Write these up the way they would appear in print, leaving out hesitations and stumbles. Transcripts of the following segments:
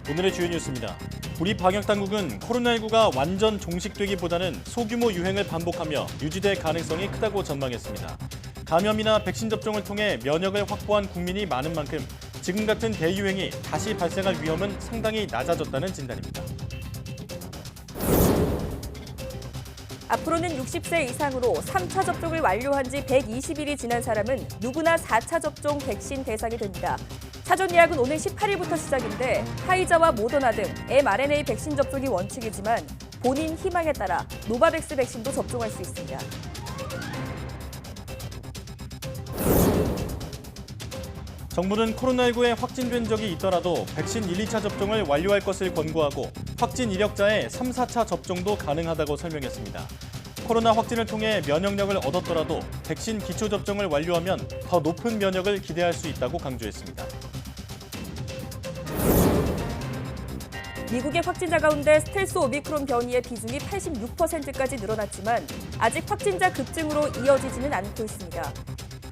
오늘의 주요 뉴스입니다. 우리 방역당국은 코로나19가 완전 종식되기보다는 소규모 유행을 반복하며 유지될 가능성이 크다고 전망했습니다. 감염이나 백신 접종을 통해 면역을 확보한 국민이 많은 만큼 지금 같은 대유행이 다시 발생할 위험은 상당히 낮아졌다는 진단입니다. 앞으로는 60세 이상으로 3차 접종을 완료한 지 120일이 지난 사람은 누구나 4차 접종 백신 대상이 됩니다. 사전 예약은 오늘 18일부터 시작인데 화이자와 모더나 등 mRNA 백신 접종이 원칙이지만 본인 희망에 따라 노바백스 백신도 접종할 수 있습니다. 정부는 코로나19에 확진된 적이 있더라도 백신 1, 2차 접종을 완료할 것을 권고하고 확진 이력자의 3, 4차 접종도 가능하다고 설명했습니다. 코로나 확진을 통해 면역력을 얻었더라도 백신 기초 접종을 완료하면 더 높은 면역을 기대할 수 있다고 강조했습니다. 미국의 확진자 가운데 스텔스 오미크론 변이의 비중이 86%까지 늘어났지만 아직 확진자 급증으로 이어지지는 않고 있습니다.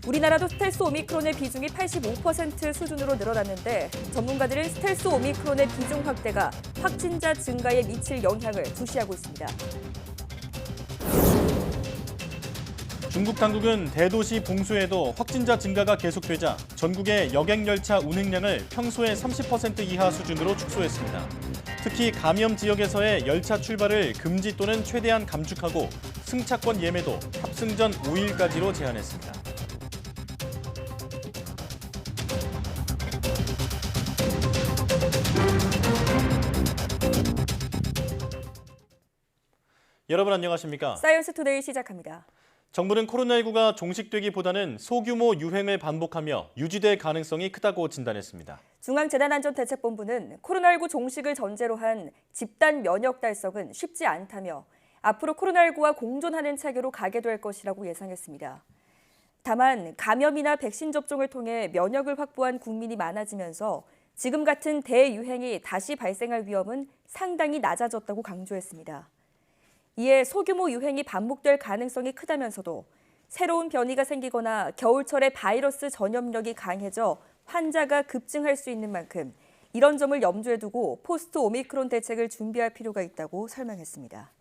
우리나라도 스텔스 오미크론의 비중이 85% 수준으로 늘어났는데 전문가들은 스텔스 오미크론의 비중 확대가 확진자 증가에 미칠 영향을 주시하고 있습니다. 중국 당국은 대도시 봉수에도 확진자 증가가 계속되자 전국의 여객열차 운행량을 평소의 30% 이하 수준으로 축소했습니다. 특히 감염 지역에서의 열차 출발을 금지 또는 최대한 감축하고 승차권 예매도 탑승 전 5일까지로 제한했습니다. 여러분 안녕하십니까? 사이언스 투데이 시작합니다. 정부는 코로나19가 종식되기보다는 소규모 유행을 반복하며 유지될 가능성이 크다고 진단했습니다. 중앙재난안전대책본부는 코로나19 종식을 전제로 한 집단 면역 달성은 쉽지 않다며 앞으로 코로나19와 공존하는 체계로 가게 될 것이라고 예상했습니다. 다만 감염이나 백신 접종을 통해 면역을 확보한 국민이 많아지면서 지금 같은 대유행이 다시 발생할 위험은 상당히 낮아졌다고 강조했습니다. 이에 소규모 유행이 반복될 가능성이 크다면서도 새로운 변이가 생기거나 겨울철에 바이러스 전염력이 강해져 환자가 급증할 수 있는 만큼 이런 점을 염두에 두고 포스트 오미크론 대책을 준비할 필요가 있다고 설명했습니다.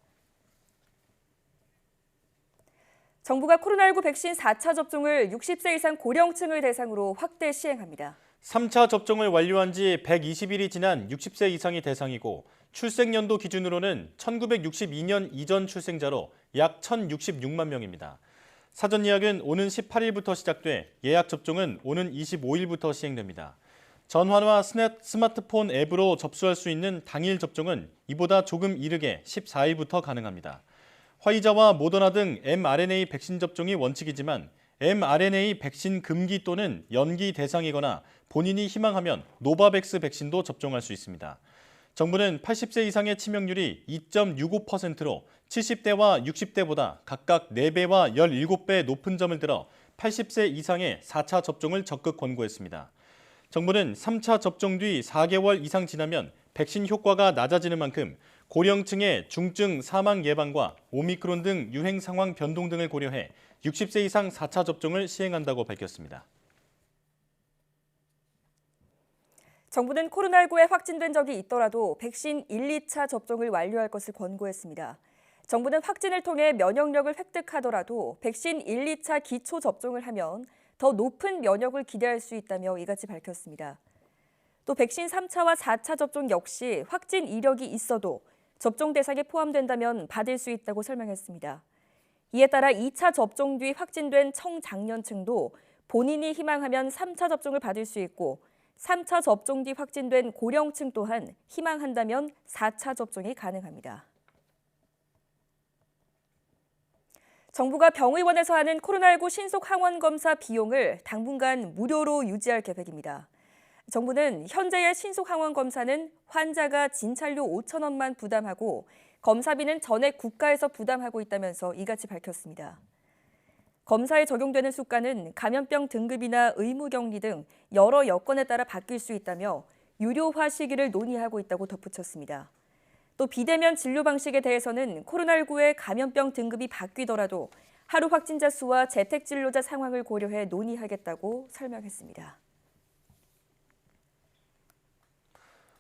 정부가 코로나19 백신 4차 접종을 60세 이상 고령층을 대상으로 확대 시행합니다. 3차 접종을 완료한 지 120일이 지난 60세 이상이 대상이고 출생연도 기준으로는 1962년 이전 출생자로 약 1,066만 명입니다. 사전 예약은 오는 18일부터 시작돼 예약 접종은 오는 25일부터 시행됩니다. 전화나 스마트폰 앱으로 접수할 수 있는 당일 접종은 이보다 조금 이르게 14일부터 가능합니다. 화이자와 모더나 등 mRNA 백신 접종이 원칙이지만 mRNA 백신 금기 또는 연기 대상이거나 본인이 희망하면 노바백스 백신도 접종할 수 있습니다. 정부는 80세 이상의 치명률이 2.65%로 70대와 60대보다 각각 4배와 17배 높은 점을 들어 80세 이상의 4차 접종을 적극 권고했습니다. 정부는 3차 접종 뒤 4개월 이상 지나면 백신 효과가 낮아지는 만큼 고령층의 중증 사망 예방과 오미크론 등 유행 상황 변동 등을 고려해 60세 이상 4차 접종을 시행한다고 밝혔습니다. 정부는 코로나19에 확진된 적이 있더라도 백신 1, 2차 접종을 완료할 것을 권고했습니다. 정부는 확진을 통해 면역력을 획득하더라도 백신 1, 2차 기초 접종을 하면 더 높은 면역을 기대할 수 있다며 이같이 밝혔습니다. 또 백신 3차와 4차 접종 역시 확진 이력이 있어도 접종 대상에 포함된다면 받을 수 있다고 설명했습니다. 이에 따라 2차 접종 뒤 확진된 청장년층도 본인이 희망하면 3차 접종을 받을 수 있고 3차 접종 뒤 확진된 고령층 또한 희망한다면 4차 접종이 가능합니다. 정부가 병의원에서 하는 코로나19 신속 항원 검사 비용을 당분간 무료로 유지할 계획입니다. 정부는 현재의 신속 항원 검사는 환자가 진찰료 5천 원만 부담하고 검사비는 전액 국가에서 부담하고 있다면서 이같이 밝혔습니다. 검사에 적용되는 수가는 감염병 등급이나 의무격리 등 여러 여건에 따라 바뀔 수 있다며 유료화 시기를 논의하고 있다고 덧붙였습니다. 또 비대면 진료 방식에 대해서는 코로나19의 감염병 등급이 바뀌더라도 하루 확진자 수와 재택 진료자 상황을 고려해 논의하겠다고 설명했습니다.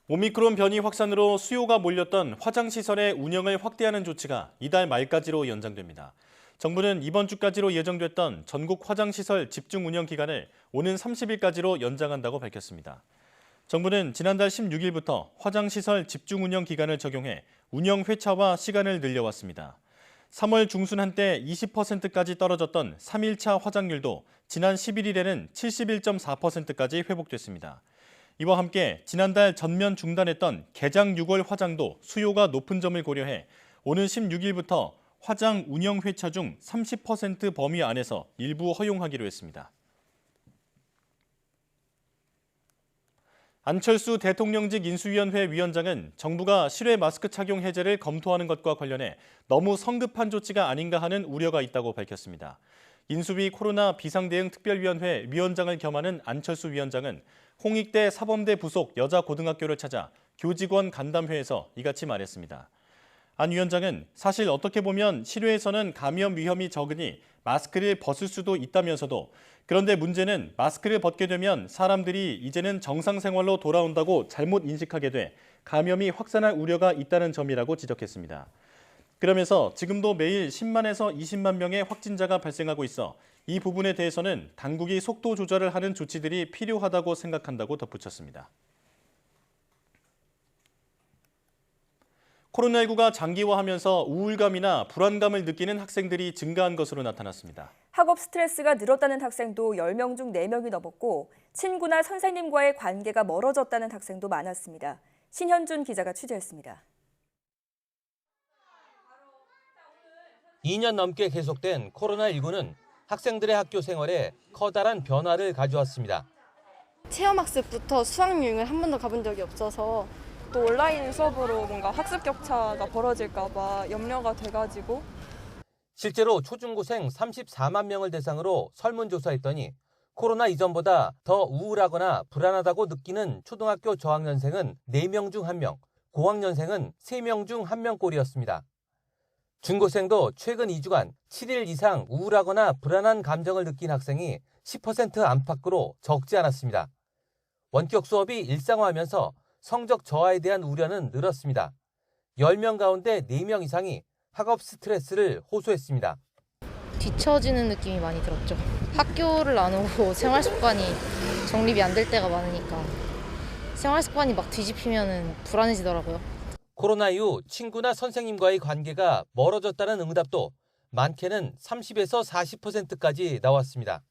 오미크론 변이 확산으로 수요가 몰렸던 화장시설의 운영을 확대하는 조치가 이달 말까지로 연장됩니다. 정부는 이번 주까지로 예정됐던 전국 화장시설 집중 운영 기간을 오는 30일까지로 연장한다고 밝혔습니다. 정부는 지난달 16일부터 화장시설 집중 운영 기간을 적용해 운영 회차와 시간을 늘려왔습니다. 3월 중순 한때 20%까지 떨어졌던 3일차 화장률도 지난 11일에는 71.4%까지 회복됐습니다. 이와 함께 지난달 전면 중단했던 개장 6월 화장도 수요가 높은 점을 고려해 오는 16일부터 화장 운영 회차 중 30% 범위 안에서 일부 허용하기로 했습니다. 안철수 대통령직 인수위원회 위원장은 정부가 실외 마스크 착용 해제를 검토하는 것과 관련해 너무 성급한 조치가 아닌가 하는 우려가 있다고 밝혔습니다. 인수위 코로나 비상대응 특별위원회 위원장을 겸하는 안철수 위원장은 홍익대 사범대 부속 여자고등학교를 찾아 교직원 간담회에서 이같이 말했습니다. 안 위원장은 사실 어떻게 보면 실외에서는 감염 위험이 적으니 마스크를 벗을 수도 있다면서도 그런데 문제는 마스크를 벗게 되면 사람들이 이제는 정상 생활로 돌아온다고 잘못 인식하게 돼 감염이 확산할 우려가 있다는 점이라고 지적했습니다. 그러면서 지금도 매일 10만에서 20만 명의 확진자가 발생하고 있어 이 부분에 대해서는 당국이 속도 조절을 하는 조치들이 필요하다고 생각한다고 덧붙였습니다. 코로나19가 장기화하면서 우울감이나 불안감을 느끼는 학생들이 증가한 것으로 나타났습니다. 학업 스트레스가 늘었다는 학생도 10명 중 4명이 넘었고 친구나 선생님과의 관계가 멀어졌다는 학생도 많았습니다. 신현준 기자가 취재했습니다. 2년 넘게 계속된 코로나19는 학생들의 학교 생활에 커다란 변화를 가져왔습니다. 체험학습부터 수학여행을 한 번도 가본 적이 없어서 또 온라인 수업으로 뭔가 학습 격차가 벌어질까 봐 염려가 돼가지고 실제로 초중고생 34만 명을 대상으로 설문조사했더니 코로나 이전보다 더 우울하거나 불안하다고 느끼는 초등학교 저학년생은 4명 중 1명, 고학년생은 3명 중 1명꼴이었습니다. 중고생도 최근 2주간 7일 이상 우울하거나 불안한 감정을 느낀 학생이 10% 안팎으로 적지 않았습니다. 원격 수업이 일상화하면서 성적 저하에 대한 우려는 늘었습니다. 10명 가운데 4명 이상이 학업 스트레스를 호소했습니다. 뒤처지는 느낌이 많이 들었죠. 학교를 안 오고 생활 습관이 정립이 안 될 때가 많으니까 생활 습관이 막 뒤집히면 불안해지더라고요. 코로나 이후 친구나 선생님과의 관계가 멀어졌다는 응답도 많게는 30에서 40%까지 나왔습니다.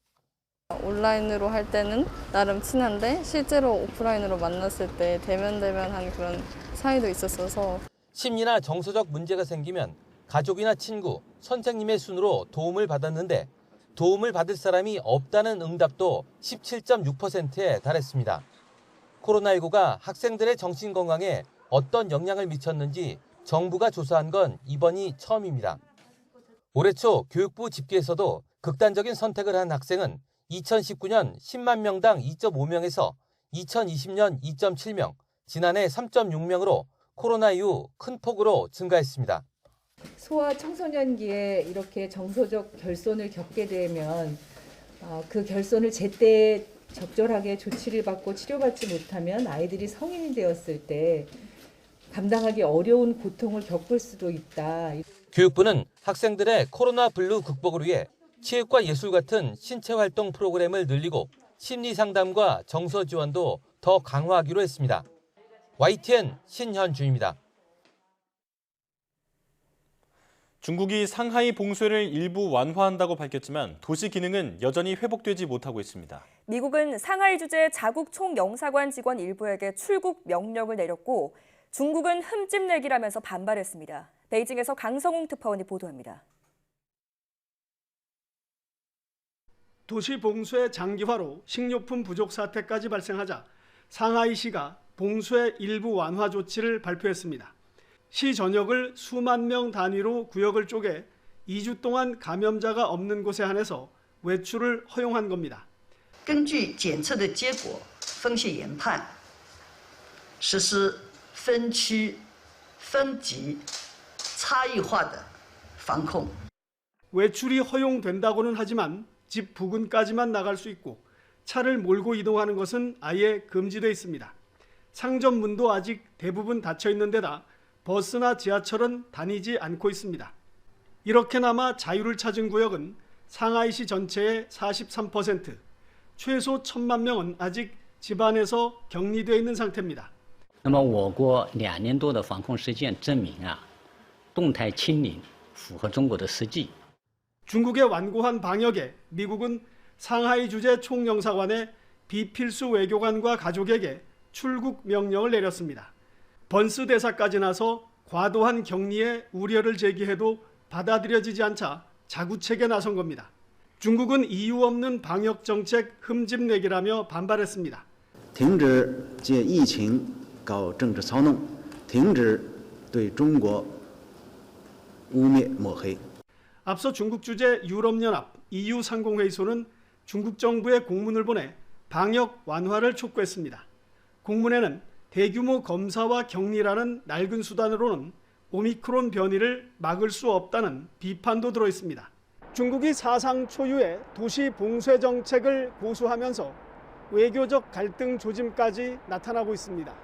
온라인으로 할 때는 나름 친한데 실제로 오프라인으로 만났을 때 대면대면한 그런 사이도 있었어서 심리나 정서적 문제가 생기면 가족이나 친구, 선생님의 순으로 도움을 받았는데 도움을 받을 사람이 없다는 응답도 17.6%에 달했습니다. 코로나19가 학생들의 정신건강에 어떤 영향을 미쳤는지 정부가 조사한 건 이번이 처음입니다. 올해 초 교육부 집계에서도 극단적인 선택을 한 학생은 2019년 10만 명당 2.5명에서 2020년 2.7명, 지난해 3.6명으로 코로나 이후 큰 폭으로 증가했습니다. 소아 청소년기에 이렇게 정서적 결손을 겪게 되면 그 결손을 제때 적절하게 조치를 받고 치료받지 못하면 아이들이 성인이 되었을 때 감당하기 어려운 고통을 겪을 수도 있다. 교육부는 학생들의 코로나 블루 극복을 위해 체육과 예술 같은 신체 활동 프로그램을 늘리고 심리 상담과 정서 지원도 더 강화하기로 했습니다. YTN 신현주입니다. 중국이 상하이 봉쇄를 일부 완화한다고 밝혔지만 도시 기능은 여전히 회복되지 못하고 있습니다. 미국은 상하이 주재 자국 총영사관 직원 일부에게 출국 명령을 내렸고 중국은 흠집내기라면서 반발했습니다. 베이징에서 강성웅 특파원이 보도합니다. 도시 봉쇄 장기화로 식료품 부족 사태까지 발생하자 상하이시가 봉쇄 일부 완화 조치를 발표했습니다. 시 전역을 수만 명 단위로 구역을 쪼개 2주 동안 감염자가 없는 곳에 한해서 외출을 허용한 겁니다. 根据检测的结果分析研判实施分区分级差异化的防控 외출이 허용된다고는 하지만 집 부근까지만 나갈 수 있고 차를 몰고 이동하는 것은 아예 금지돼 있습니다. 상점문도 아직 대부분 닫혀 있는 데다 버스나 지하철은 다니지 않고 있습니다. 이렇게나마 자유를 찾은 구역은 상하이시 전체의 43%, 최소 1,000만 명은 아직 집안에서 격리되어 있는 상태입니다. 那么我国2年多的防控实践证明动态清零符合中国的实际。 중국의 완고한 방역에 미국은 상하이 주재 총영사관에 비필수 외교관과 가족에게 출국 명령을 내렸습니다. 번스 대사까지 나서 과도한 격리에 우려를 제기해도 받아들여지지 않자 자구책에 나선 겁니다. 중국은 이유 없는 방역 정책 흠집내기라며 반발했습니다. 停止借疫情搞政治操弄，停止对中国污蔑抹黑。 앞서 중국 주재 유럽연합 EU 상공회의소는 중국 정부에 공문을 보내 방역 완화를 촉구했습니다. 공문에는 대규모 검사와 격리라는 낡은 수단으로는 오미크론 변이를 막을 수 없다는 비판도 들어 있습니다. 중국이 사상 초유의 도시 봉쇄 정책을 고수하면서 외교적 갈등 조짐까지 나타나고 있습니다.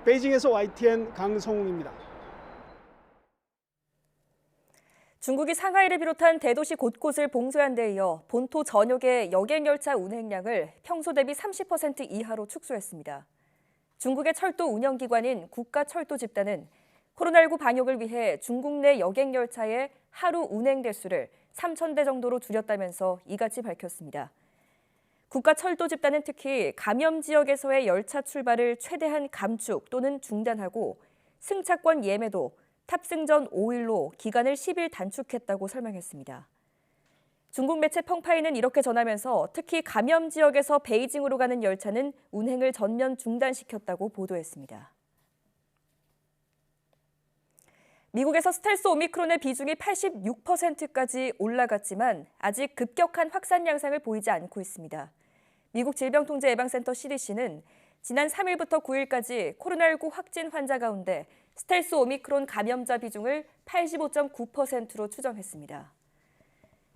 베이징에서 YTN 강성웅입니다. 중국이 상하이를 비롯한 대도시 곳곳을 봉쇄한 데 이어 본토 전역의 여객열차 운행량을 평소 대비 30% 이하로 축소했습니다. 중국의 철도 운영기관인 국가철도집단은 코로나19 방역을 위해 중국 내 여객열차의 하루 운행 대수를 3,000대 정도로 줄였다면서 이같이 밝혔습니다. 국가철도집단은 특히 감염 지역에서의 열차 출발을 최대한 감축 또는 중단하고 승차권 예매도 탑승 전 5일로 기간을 10일 단축했다고 설명했습니다. 중국 매체 펑파이는 이렇게 전하면서 특히 감염 지역에서 베이징으로 가는 열차는 운행을 전면 중단시켰다고 보도했습니다. 미국에서 스텔스 오미크론의 비중이 86%까지 올라갔지만 아직 급격한 확산 양상을 보이지 않고 있습니다. 미국 질병통제예방센터 CDC는 지난 3일부터 9일까지 코로나19 확진 환자 가운데 스텔스 오미크론 감염자 비중을 85.9%로 추정했습니다.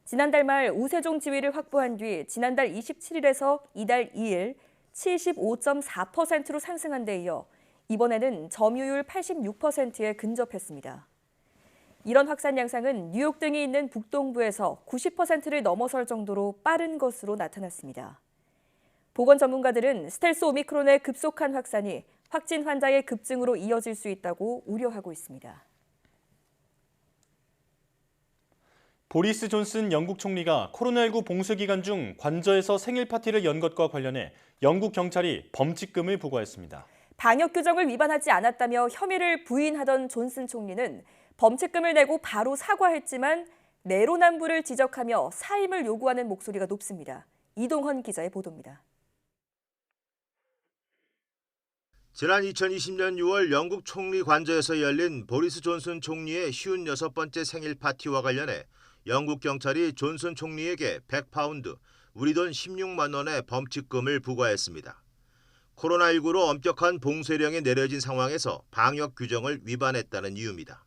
지난달 말 우세종 지위를 확보한 뒤 지난달 27일에서 이달 2일 75.4%로 상승한 데 이어 이번에는 점유율 86%에 근접했습니다. 이런 확산 양상은 뉴욕 등이 있는 북동부에서 90%를 넘어설 정도로 빠른 것으로 나타났습니다. 보건 전문가들은 스텔스 오미크론의 급속한 확산이 확진 환자의 급증으로 이어질 수 있다고 우려하고 있습니다. 보리스 존슨 영국 총리가 코로나19 봉쇄 기간 중 관저에서 생일 파티를 연 것과 관련해 영국 경찰이 범칙금을 부과했습니다. 방역 규정을 위반하지 않았다며 혐의를 부인하던 존슨 총리는 범칙금을 내고 바로 사과했지만 내로남불을 지적하며 사임을 요구하는 목소리가 높습니다. 이동헌 기자의 보도입니다. 지난 2020년 6월 영국 총리 관저에서 열린 보리스 존슨 총리의 56번째 생일 파티와 관련해 영국 경찰이 존슨 총리에게 100파운드, 우리 돈 16만 원의 범칙금을 부과했습니다. 코로나19로 엄격한 봉쇄령이 내려진 상황에서 방역 규정을 위반했다는 이유입니다.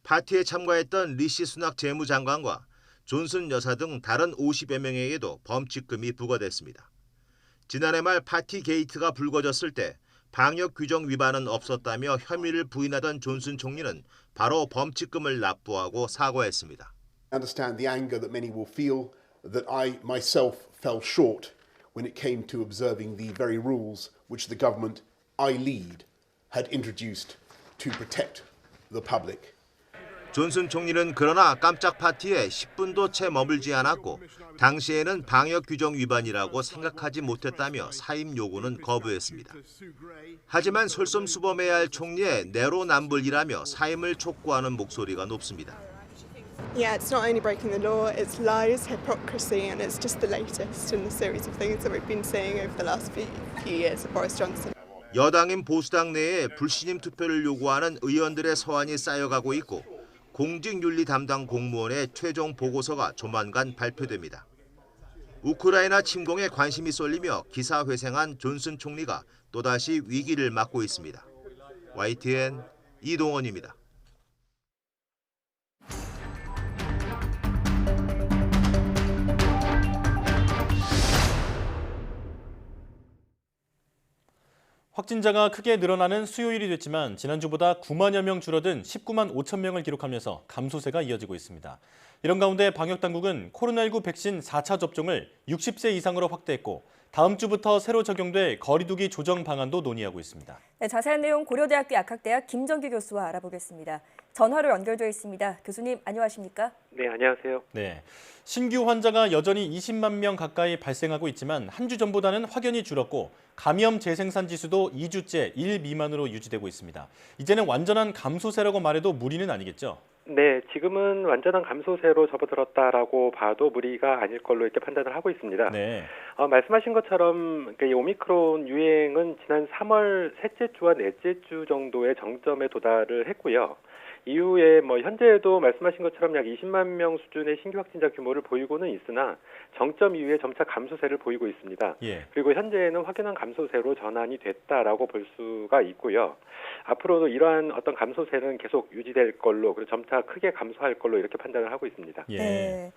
파티에 참가했던 리시 수낙 재무장관과 존슨 여사 등 다른 50여 명에게도 범칙금이 부과됐습니다. 지난해 말 파티 게이트가 불거졌을 때 방역 규정 위반은 없었다며 혐의를 부인하던 존슨 총리는 바로 범칙금을 납부하고 사과했습니다. I understand the anger that many will feel that I myself fell short when it came to observing the very rules which the government I lead had introduced to protect the public. 존슨 총리는 그러나 깜짝 파티에 10분도 채 머물지 않았고 당시에는 방역 규정 위반이라고 생각하지 못했다며 사임 요구는 거부했습니다. 하지만 솔선수범해야 할 총리의 내로남불이라며 사임을 촉구하는 목소리가 높습니다. Yeah, it's not only breaking the law, it's lies, hypocrisy, and it's just the latest in the series of things that we've been seeing over the last few years of Boris Johnson. 여당인 보수당 내에 불신임 투표를 요구하는 의원들의 서한이 쌓여가고 있고 공직윤리 담당 공무원의 최종 보고서가 조만간 발표됩니다. 우크라이나 침공에 관심이 쏠리며 기사회생한 존슨 총리가 또다시 위기를 맞고 있습니다. YTN 이동원입니다. 확진자가 크게 늘어나는 수요일이 됐지만 지난주보다 9만여 명 줄어든 19만 5천 명을 기록하면서 감소세가 이어지고 있습니다. 이런 가운데 방역당국은 코로나19 백신 4차 접종을 60세 이상으로 확대했고 다음 주부터 새로 적용될 거리두기 조정 방안도 논의하고 있습니다. 네, 자세한 내용 고려대학교 약학대학 김정규 교수와 알아보겠습니다. 전화로 연결되어 있습니다. 교수님 안녕하십니까? 네, 안녕하세요. 네, 신규 환자가 여전히 20만 명 가까이 발생하고 있지만 한 주 전보다는 확연히 줄었고 감염 재생산 지수도 2주째 1 미만으로 유지되고 있습니다. 이제는 완전한 감소세라고 말해도 무리는 아니겠죠? 네, 지금은 완전한 감소세로 접어들었다라고 봐도 무리가 아닐 걸로 이렇게 판단을 하고 있습니다. 네. 말씀하신 것처럼 이 오미크론 유행은 지난 3월 셋째 주와 넷째 주 정도의 정점에 도달을 했고요. 이후에 현재에도 말씀하신 것처럼 약 20만 명 수준의 신규 확진자 규모를 보이고는 있으나 정점 이후에 점차 감소세를 보이고 있습니다. 예. 그리고 현재는 확연한 감소세로 전환이 됐다라고 볼 수가 있고요. 앞으로도 이러한 어떤 감소세는 계속 유지될 걸로 그리고 점차 크게 감소할 걸로 이렇게 판단을 하고 있습니다. 예. 네.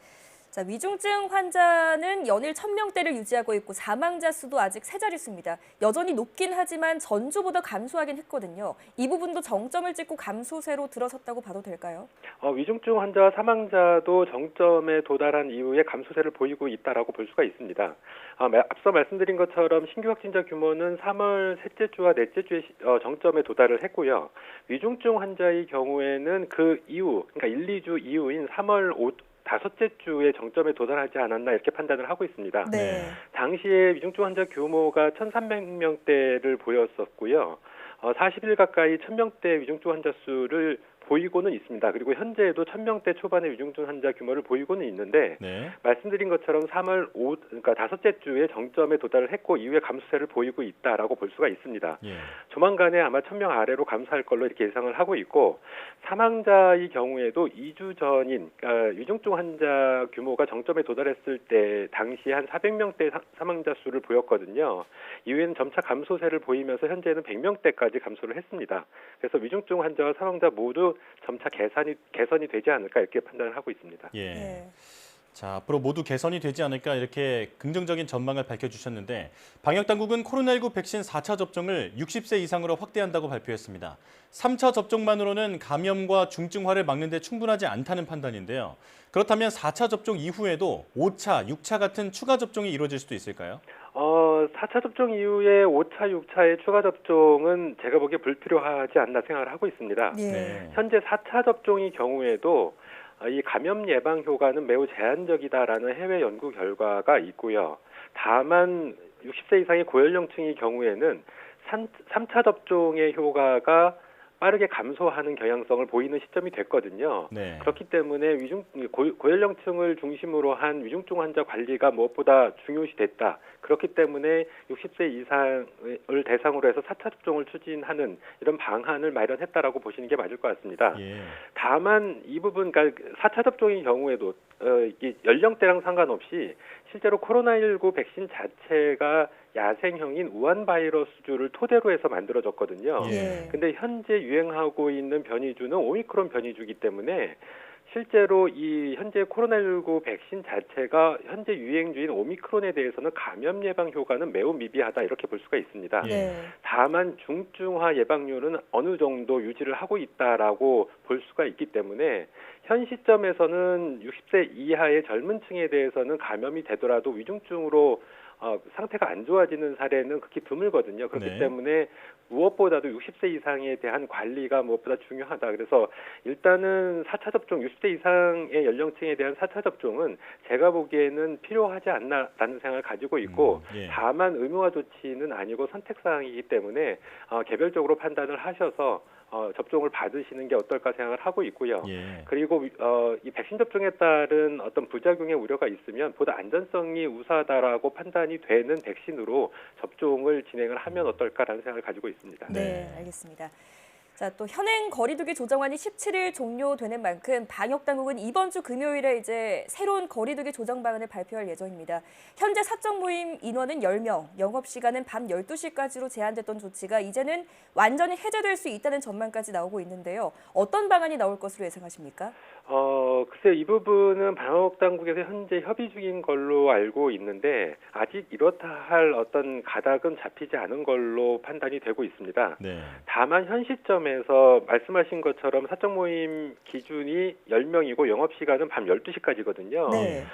자, 위중증 환자는 연일 1,000명대를 유지하고 있고 사망자 수도 아직 세 자릿수입니다. 여전히 높긴 하지만 전주보다 감소하긴 했거든요. 이 부분도 정점을 찍고 감소세로 들어섰다고 봐도 될까요? 위중증 환자와 사망자도 정점에 도달한 이후에 감소세를 보이고 있다라고 볼 수가 있습니다. 앞서 말씀드린 것처럼 신규 확진자 규모는 3월 셋째 주와 넷째 주에 정점에 도달을 했고요. 위중증 환자의 경우에는 그 이후, 그러니까 1, 2주 이후인 3월 다섯째 주에 정점에 도달하지 않았나 이렇게 판단을 하고 있습니다. 네. 당시에 위중증 환자 규모가 1,300명대를 보였었고요. 40일 가까이 1,000명대 위중증 환자 수를 보이고는 있습니다. 그리고 현재에도 1,000명대 초반의 위중증 환자 규모를 보이고는 있는데 네. 말씀드린 것처럼 3월 그러니까 다섯째 주에 정점에 도달을 했고 이후에 감소세를 보이고 있다라고 볼 수가 있습니다. 예. 조만간에 아마 1,000명 아래로 감소할 걸로 이렇게 예상을 하고 있고 사망자의 경우에도 2주 전인 위중증 환자 규모가 정점에 도달했을 때 당시 한 400명대 사망자 수를 보였거든요. 이후에는 점차 감소세를 보이면서 현재는 100명대까지 감소를 했습니다. 그래서 위중증 환자와 사망자 모두 점차 개선이 되지 않을까 이렇게 판단을 하고 있습니다. 예. 네. 자, 앞으로 모두 개선이 되지 않을까 이렇게 긍정적인 전망을 밝혀주셨는데 방역당국은 코로나19 백신 4차 접종을 60세 이상으로 확대한다고 발표했습니다. 3차 접종만으로는 감염과 중증화를 막는 데 충분하지 않다는 판단인데요. 그렇다면 4차 접종 이후에도 5차, 6차 같은 추가 접종이 이루어질 수도 있을까요? 4차 접종 이후에 5차, 6차의 추가 접종은 제가 보기에 불필요하지 않나 생각을 하고 있습니다. 예. 네. 현재 4차 접종의 경우에도 이 감염 예방 효과는 매우 제한적이다라는 해외 연구 결과가 있고요. 다만 60세 이상의 고연령층의 경우에는 3차 접종의 효과가 빠르게 감소하는 경향성을 보이는 시점이 됐거든요. 네. 그렇기 때문에 고연령층을 중심으로 한 위중증 환자 관리가 무엇보다 중요시 됐다. 그렇기 때문에 60세 이상을 대상으로 해서 4차 접종을 추진하는 이런 방안을 마련했다라고 보시는 게 맞을 것 같습니다. 예. 다만 이 부분, 그러니까 4차 접종의 경우에도 이 연령대랑 상관없이 실제로 코로나19 백신 자체가 야생형인 우한 바이러스주를 토대로 해서 만들어졌거든요. 예. 근데 현재 유행하고 있는 변이주는 오미크론 변이주이기 때문에 실제로 이 현재 코로나19 백신 자체가 현재 유행주인 오미크론에 대해서는 감염 예방 효과는 매우 미비하다 이렇게 볼 수가 있습니다. 네. 다만 중증화 예방률은 어느 정도 유지를 하고 있다라고 볼 수가 있기 때문에 현 시점에서는 60세 이하의 젊은 층에 대해서는 감염이 되더라도 위중증으로 상태가 안 좋아지는 사례는 극히 드물거든요. 그렇기 네. 때문에 무엇보다도 60세 이상에 대한 관리가 무엇보다 중요하다. 그래서 일단은 4차 접종, 60세 이상의 연령층에 대한 4차 접종은 제가 보기에는 필요하지 않나라는 생각을 가지고 있고 예. 다만 의무화 조치는 아니고 선택사항이기 때문에 개별적으로 판단을 하셔서 접종을 받으시는 게 어떨까 생각을 하고 있고요. 예. 그리고 이 백신 접종에 따른 어떤 부작용의 우려가 있으면 보다 안전성이 우수하다라고 판단이 되는 백신으로 접종을 진행을 하면 어떨까라는 생각을 가지고 있습니다. 네, 알겠습니다. 자, 또 현행 거리두기 조정안이 17일 종료되는 만큼 방역 당국은 이번 주 금요일에 이제 새로운 거리두기 조정 방안을 발표할 예정입니다. 현재 사적 모임 인원은 10명, 영업 시간은 밤 12시까지로 제한됐던 조치가 이제는 완전히 해제될 수 있다는 전망까지 나오고 있는데요. 어떤 방안이 나올 것으로 예상하십니까? 글쎄 이 부분은 방역 당국에서 현재 협의 중인 걸로 알고 있는데 아직 이렇다 할 어떤 가닥은 잡히지 않은 걸로 판단이 되고 있습니다. 네. 다만 현 시점에서 말씀하신 것처럼 사적 모임 기준이 10명이고 영업 시간은 밤 12시까지거든요. 네.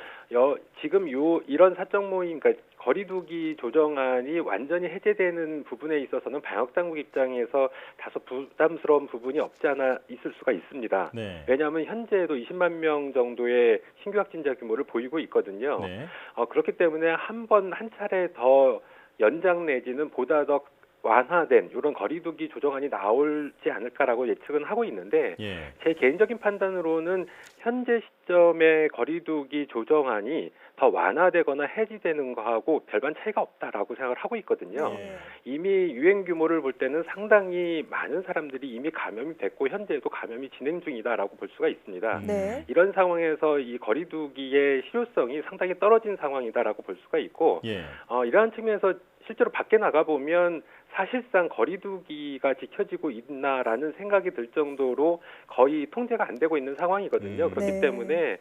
지금 이런 사적 모임, 그러니까 거리두기 조정안이 완전히 해제되는 부분에 있어서는 방역 당국 입장에서 다소 부담스러운 부분이 없지 않아 있을 수가 있습니다. 네. 왜냐하면 현재도 20만 명 정도의 신규 확진자 규모를 보이고 있거든요. 네. 그렇기 때문에 한 차례 더 연장 내지는 보다 더 완화된 이런 거리두기 조정안이 나올지 않을까라고 예측은 하고 있는데 예. 제 개인적인 판단으로는 현재 시점의 거리두기 조정안이 더 완화되거나 해지되는 거하고 별반 차이가 없다라고 생각을 하고 있거든요. 네. 이미 유행 규모를 볼 때는 상당히 많은 사람들이 이미 감염이 됐고 현재도 감염이 진행 중이다라고 볼 수가 있습니다. 네. 이런 상황에서 이 거리두기의 실효성이 상당히 떨어진 상황이다라고 볼 수가 있고 예. 이러한 측면에서 실제로 밖에 나가보면 사실상 거리두기가 지켜지고 있나라는 생각이 들 정도로 거의 통제가 안 되고 있는 상황이거든요. 그렇기 네. 때문에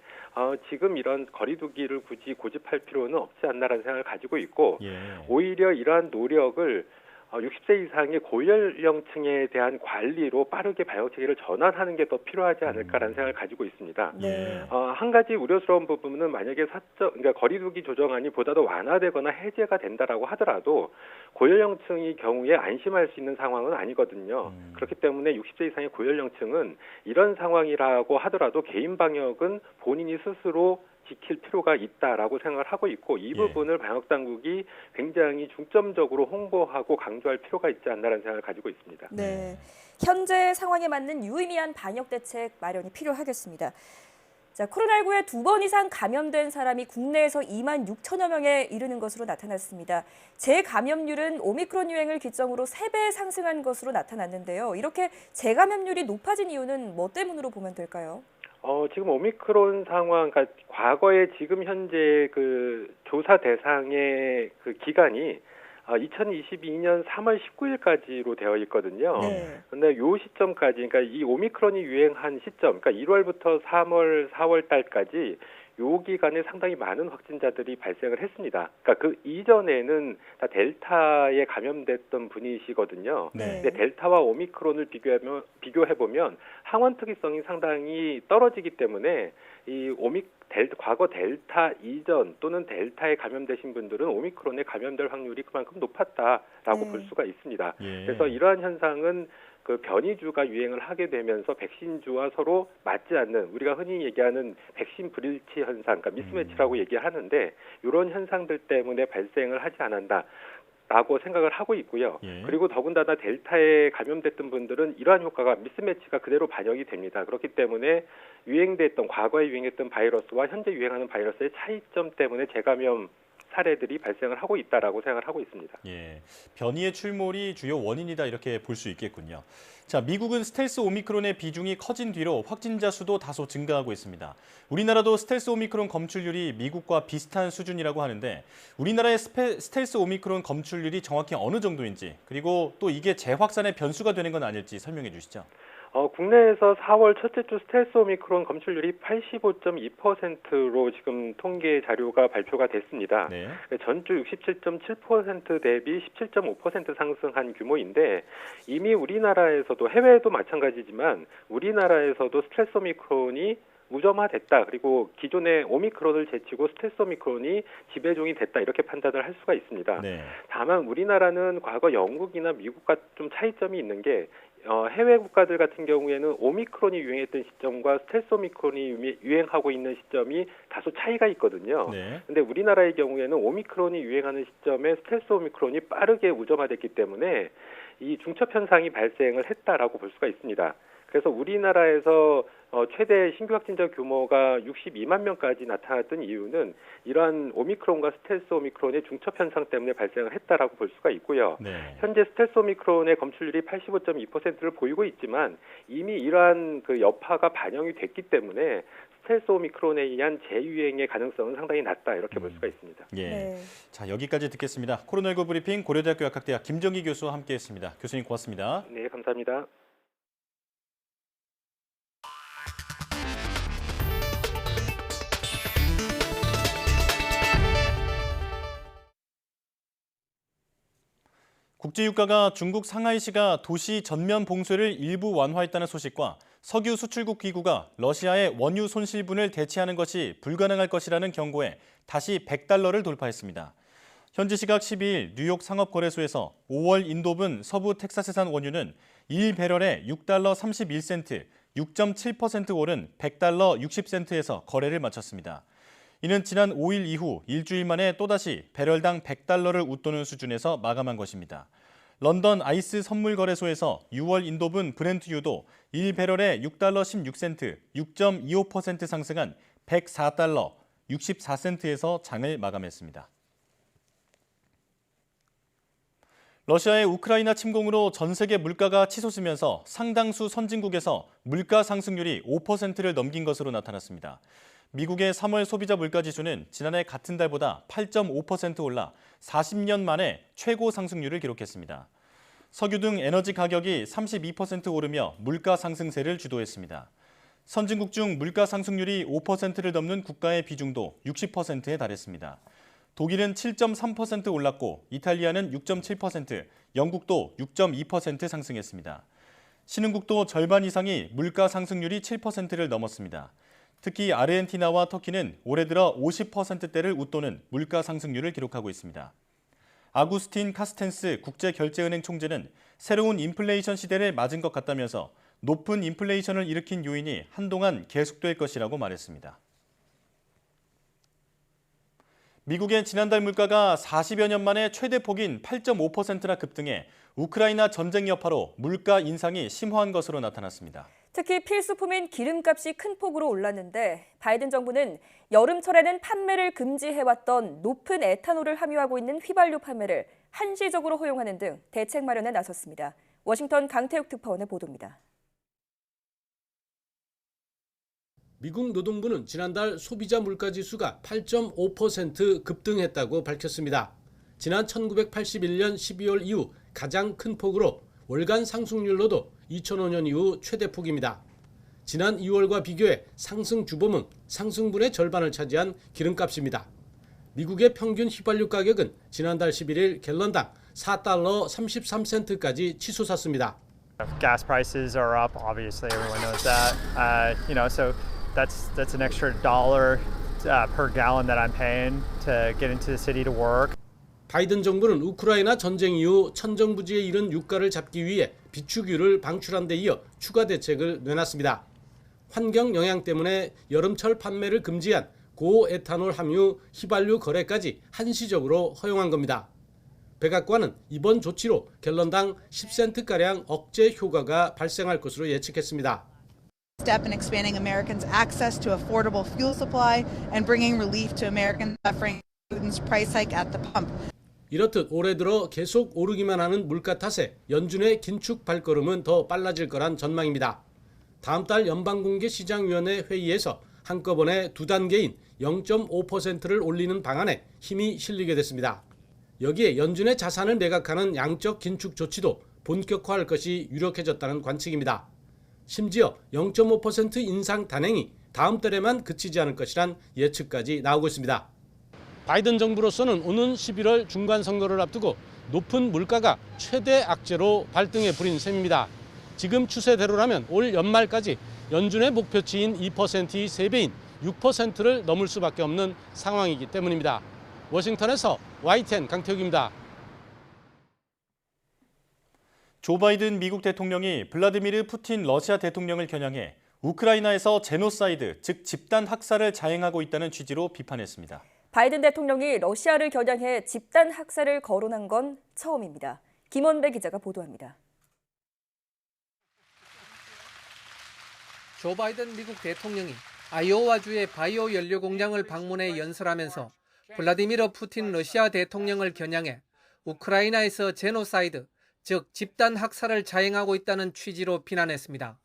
지금 이런 거리두기를 굳이 고집할 필요는 없지 않나라는 생각을 가지고 있고 예. 오히려 이러한 노력을 60세 이상의 고연령층에 대한 관리로 빠르게 방역 체계를 전환하는 게 더 필요하지 않을까라는 생각을 가지고 있습니다. 네. 한 가지 우려스러운 부분은 만약에 그러니까 거리두기 조정안이 보다 더 완화되거나 해제가 된다라고 하더라도 고연령층의 경우에 안심할 수 있는 상황은 아니거든요. 그렇기 때문에 60세 이상의 고연령층은 이런 상황이라고 하더라도 개인 방역은 본인이 스스로 지킬 필요가 있다라고 생각을 하고 있고 이 부분을 방역 당국이 굉장히 중점적으로 홍보하고 강조할 필요가 있지 않나라는 생각을 가지고 있습니다. 네. 현재 상황에 맞는 유의미한 방역 대책 마련이 필요하겠습니다. 자, 코로나19에 2번 이상 감염된 사람이 국내에서 2만 6천여 명에 이르는 것으로 나타났습니다. 재감염률은 오미크론 유행을 기점으로 3배 상승한 것으로 나타났는데요. 이렇게 재감염률이 높아진 이유는 뭐 때문으로 보면 될까요? 지금 오미크론 상황, 그러니까 과거에 지금 현재 그 조사 대상의 그 기간이 2022년 3월 19일까지로 되어 있거든요. 네. 근데 요 시점까지, 그러니까 이 오미크론이 유행한 시점, 그러니까 1월부터 3월, 4월 달까지 요 기간에 상당히 많은 확진자들이 발생을 했습니다. 그러니까 그 이전에는 다 델타에 감염됐던 분이시거든요. 네. 근데 델타와 오미크론을 비교해보면 항원 특이성이 상당히 떨어지기 때문에 이 과거 델타 이전 또는 델타에 감염되신 분들은 오미크론에 감염될 확률이 그만큼 높았다라고 볼 수가 있습니다. 예. 그래서 이러한 현상은 그 변이주가 유행을 하게 되면서 백신주와 서로 맞지 않는 우리가 흔히 얘기하는 백신 불일치 현상, 그러니까 미스매치라고 얘기하는데 이런 현상들 때문에 발생을 하지 않았다라고 생각을 하고 있고요. 예. 그리고 더군다나 델타에 감염됐던 분들은 이러한 효과가 미스매치가 그대로 반영이 됩니다. 그렇기 때문에 과거에 유행했던 바이러스와 현재 유행하는 바이러스의 차이점 때문에 재감염 사례들이 발생을 하고 있다라고 생각을 하고 있습니다. 예, 변이의 출몰이 주요 원인이다 이렇게 볼 수 있겠군요. 자, 미국은 스텔스 오미크론의 비중이 커진 뒤로 확진자 수도 다소 증가하고 있습니다. 우리나라도 스텔스 오미크론 검출률이 미국과 비슷한 수준이라고 하는데 우리나라의 스텔스 오미크론 검출률이 정확히 어느 정도인지 그리고 또 이게 재확산의 변수가 되는 건 아닐지 설명해 주시죠. 국내에서 4월 첫째 주 스텔스 오미크론 검출률이 85.2%로 지금 통계 자료가 발표가 됐습니다. 네. 전주 67.7% 대비 17.5% 상승한 규모인데 이미 우리나라에서도 해외에도 마찬가지지만 우리나라에서도 스텔스 오미크론이 무점화됐다. 그리고 기존의 오미크론을 제치고 스텔스 오미크론이 지배종이 됐다. 이렇게 판단을 할 수가 있습니다. 네. 다만 우리나라는 과거 영국이나 미국과 좀 차이점이 있는 게 해외 국가들 같은 경우에는 오미크론이 유행했던 시점과 스텔스 오미크론이 유행하고 있는 시점이 다소 차이가 있거든요. 네. 근데 우리나라의 경우에는 오미크론이 유행하는 시점에 스텔스 오미크론이 빠르게 무점화됐기 때문에 이 중첩 현상이 발생을 했다라고 볼 수가 있습니다. 그래서 우리나라에서 최대 신규 확진자 규모가 62만 명까지 나타났던 이유는 이러한 오미크론과 스텔스 오미크론의 중첩 현상 때문에 발생을 했다라고 볼 수가 있고요. 네. 현재 스텔스 오미크론의 검출률이 85.2%를 보이고 있지만 이미 이러한 그 여파가 반영이 됐기 때문에 스텔스 오미크론에 의한 재유행의 가능성은 상당히 낮다 이렇게 볼 수가 있습니다. 예. 네. 자, 여기까지 듣겠습니다. 코로나19 브리핑 고려대학교 약학대학 김정기 교수와 함께했습니다. 교수님 고맙습니다. 네, 감사합니다. 국제유가가 중국 상하이시가 도시 전면 봉쇄를 일부 완화했다는 소식과 석유 수출국 기구가 러시아의 원유 손실분을 대체하는 것이 불가능할 것이라는 경고에 다시 $100를 돌파했습니다. 현지 시각 12일 뉴욕 상업거래소에서 5월 인도분 서부 텍사스산 원유는 1배럴에 $6.31, 6.7% 오른 $100 60센트에서 거래를 마쳤습니다. 이는 지난 5일 이후 일주일 만에 또다시 배럴당 $100를 웃도는 수준에서 마감한 것입니다. 런던 아이스 선물거래소에서 6월 인도분 브렌트유도 1배럴에 $6.16, 6.25% 상승한 $104, 64센트에서 장을 마감했습니다. 러시아의 우크라이나 침공으로 전 세계 물가가 치솟으면서 상당수 선진국에서 물가 상승률이 5%를 넘긴 것으로 나타났습니다. 미국의 3월 소비자 물가지수는 지난해 같은 달보다 8.5% 올라 40년 만에 최고 상승률을 기록했습니다. 석유 등 에너지 가격이 32% 오르며 물가 상승세를 주도했습니다. 선진국 중 물가 상승률이 5%를 넘는 국가의 비중도 60%에 달했습니다. 독일은 7.3% 올랐고 이탈리아는 6.7%, 영국도 6.2% 상승했습니다. 신흥국도 절반 이상이 물가 상승률이 7%를 넘었습니다. 특히 아르헨티나와 터키는 올해 들어 50%대를 웃도는 물가 상승률을 기록하고 있습니다. 아구스틴 카스텐스 국제결제은행 총재는 새로운 인플레이션 시대를 맞은 것 같다면서 높은 인플레이션을 일으킨 요인이 한동안 계속될 것이라고 말했습니다. 미국의 지난달 물가가 40여 년 만에 최대폭인 8.5%나 급등해 우크라이나 전쟁 여파로 물가 인상이 심화한 것으로 나타났습니다. 특히 필수품인 기름값이 큰 폭으로 올랐는데 바이든 정부는 여름철에는 판매를 금지해왔던 높은 에탄올을 함유하고 있는 휘발유 판매를 한시적으로 허용하는 등 대책 마련에 나섰습니다. 워싱턴 강태욱 특파원의 보도입니다. 미국 노동부는 지난달 소비자 물가지수가 8.5% 급등했다고 밝혔습니다. 지난 1981년 12월 이후 가장 큰 폭으로 월간 상승률로도 2005년 이후 최대폭입니다. 지난 2월과 비교해 상승 주범은 상승분의 절반을 차지한 기름값입니다. 미국의 평균 휘발유 가격은 지난달 11일 갤런당 $4 33센트까지 치솟았습니다. Gas prices are up, obviously everyone knows that. So that's an extra $1 per gallon that I'm paying to get into the city to work. 바이든 정부는 우크라이나 전쟁 이후 천정부지에 이른 유가를 잡기 위해 비축유를 방출한 데 이어 추가 대책을 내놨습니다. 환경 영향 때문에 여름철 판매를 금지한 고에탄올 함유 휘발유 거래까지 한시적으로 허용한 겁니다. 백악관은 이번 조치로 갤런당 10센트가량 억제 효과가 발생할 것으로 예측했습니다. Step in expanding Americans' access to affordable fuel supply and bringing relief to Americans suffering Putin's price hike at the pump. 이렇듯 올해 들어 계속 오르기만 하는 물가 탓에 연준의 긴축 발걸음은 더 빨라질 거란 전망입니다. 다음 달 연방공개시장위원회 회의에서 한꺼번에 두 단계인 0.5%를 올리는 방안에 힘이 실리게 됐습니다. 여기에 연준의 자산을 매각하는 양적 긴축 조치도 본격화할 것이 유력해졌다는 관측입니다. 심지어 0.5% 인상 단행이 다음 달에만 그치지 않을 것이란 예측까지 나오고 있습니다. 바이든 정부로서는 오는 11월 중간 선거를 앞두고 높은 물가가 최대 악재로 발등에 불인 셈입니다. 지금 추세대로라면 올 연말까지 연준의 목표치인 2%의 3배인 6%를 넘을 수밖에 없는 상황이기 때문입니다. 워싱턴에서 YTN 강태욱입니다. 조 바이든 미국 대통령이 블라디미르 푸틴 러시아 대통령을 겨냥해 우크라이나에서 제노사이드, 즉 집단 학살을 자행하고 있다는 취지로 비판했습니다. 바이든 대통령이 러시아를 겨냥해 집단 학살을 거론한 건 처음입니다. 김원배 기자가 보도합니다. 조 바이든 미국 대통령이 아이오와주의 바이오 연료 공장을 방문해 연설하면서 블라디미르 푸틴 러시아 대통령을 겨냥해 우크라이나에서 제노사이드, 즉 집단 학살을 자행하고 있다는 취지로 비난했습니다.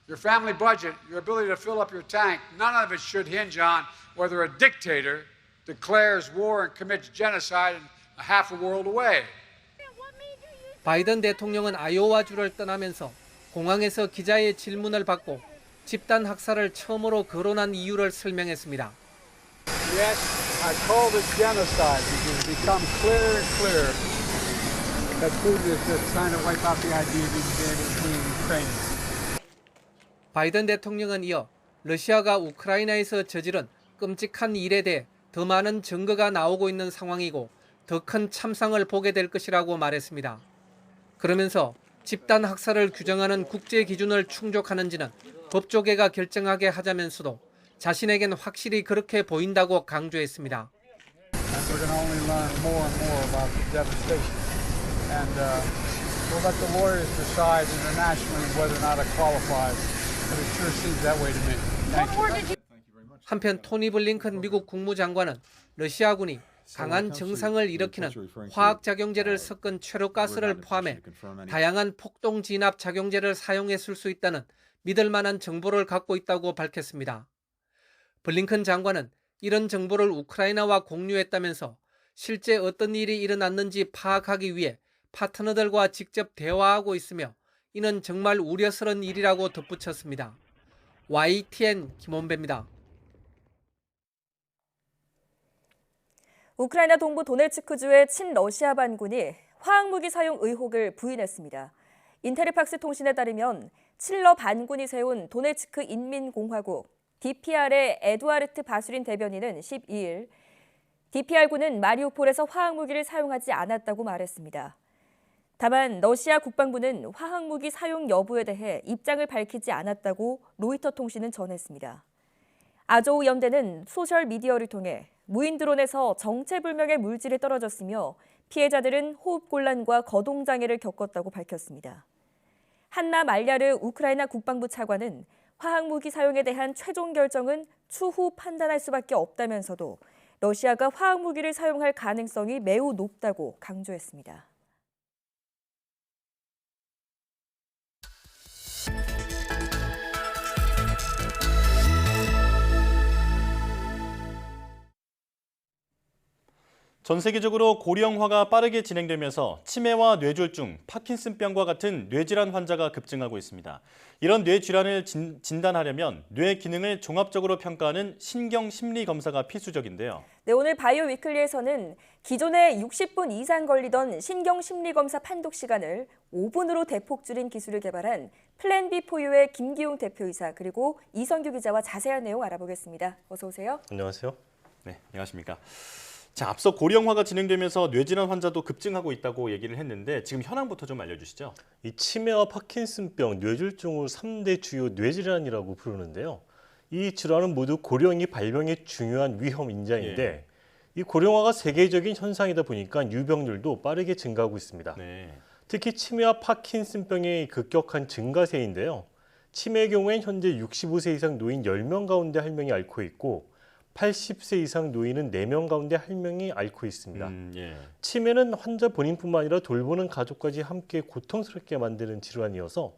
Your family budget, your ability to fill up your tank, none of it should hinge on whether a dictator declares war and commits genocide half a world away. 바이든 대통령은 아이오와주를 떠나면서 공항에서 기자의 질문을 받고 집단 학살을 처음으로 거론한 이유를 설명했습니다. Yes, I call this genocide because it's become clearer and clearer that Putin is just trying to wipe out the idea of being Ukrainian. 바이든 대통령은 이어 러시아가 우크라이나에서 저지른 끔찍한 일에 대해 더 많은 증거가 나오고 있는 상황이고 더 큰 참상을 보게 될 것이라고 말했습니다. 그러면서 집단 학살을 규정하는 국제 기준을 충족하는지는 법조계가 결정하게 하자면서도 자신에겐 확실히 그렇게 보인다고 강조했습니다. We're going to only learn more and more about the devastation, and we'll let the lawyers decide internationally whether or not it qualifies. But it sure seems that way to me. Thank you. 한편 토니 블링컨 미국 국무장관은 러시아군이 강한 증상을 일으키는 화학작용제를 섞은 최루가스를 포함해 다양한 폭동 진압 작용제를 사용했을 수 있다는 믿을 만한 정보를 갖고 있다고 밝혔습니다. 블링컨 장관은 이런 정보를 우크라이나와 공유했다면서 실제 어떤 일이 일어났는지 파악하기 위해 파트너들과 직접 대화하고 있으며 이는 정말 우려스러운 일이라고 덧붙였습니다. YTN 김원배입니다. 우크라이나 동부 도네츠크주의 친러시아 반군이 화학무기 사용 의혹을 부인했습니다. 인테르팍스 통신에 따르면 친러 반군이 세운 도네츠크 인민공화국 DPR의 에두아르트 바수린 대변인은 12일 DPR군은 마리우폴에서 화학무기를 사용하지 않았다고 말했습니다. 다만 러시아 국방부는 화학무기 사용 여부에 대해 입장을 밝히지 않았다고 로이터 통신은 전했습니다. 아조우 연대는 소셜미디어를 통해 무인 드론에서 정체불명의 물질이 떨어졌으며 피해자들은 호흡곤란과 거동장애를 겪었다고 밝혔습니다. 한나 말야르 우크라이나 국방부 차관은 화학무기 사용에 대한 최종 결정은 추후 판단할 수밖에 없다면서도 러시아가 화학무기를 사용할 가능성이 매우 높다고 강조했습니다. 전 세계적으로 고령화가 빠르게 진행되면서 치매와 뇌졸중, 파킨슨병과 같은 뇌질환 환자가 급증하고 있습니다. 이런 뇌질환을 진단하려면 뇌 기능을 종합적으로 평가하는 신경심리검사가 필수적인데요. 네, 오늘 바이오 위클리에서는 기존에 60분 이상 걸리던 신경심리검사 판독 시간을 5분으로 대폭 줄인 기술을 개발한 플랜 B 포유의 김기용 대표이사 그리고 이성규 기자와 자세한 내용 알아보겠습니다. 어서 오세요. 안녕하세요. 네, 안녕하십니까. 자, 앞서 고령화가 진행되면서 뇌질환 환자도 급증하고 있다고 얘기를 했는데 지금 현황부터 좀 알려주시죠. 이 치매와 파킨슨병, 뇌졸중을 3대 주요 뇌질환이라고 부르는데요. 이 질환은 모두 고령이 발병의 중요한 위험 인자인데 이 고령화가 세계적인 현상이다 보니까 유병률도 빠르게 증가하고 있습니다. 특히 치매와 파킨슨병의 급격한 증가세인데요. 치매의 경우엔 현재 65세 이상 노인 10명 가운데 1명이 앓고 있고 80세 이상 노인은 4명 가운데 1명이 앓고 있습니다. 치매는 환자 본인뿐만 아니라 돌보는 가족까지 함께 고통스럽게 만드는 질환이어서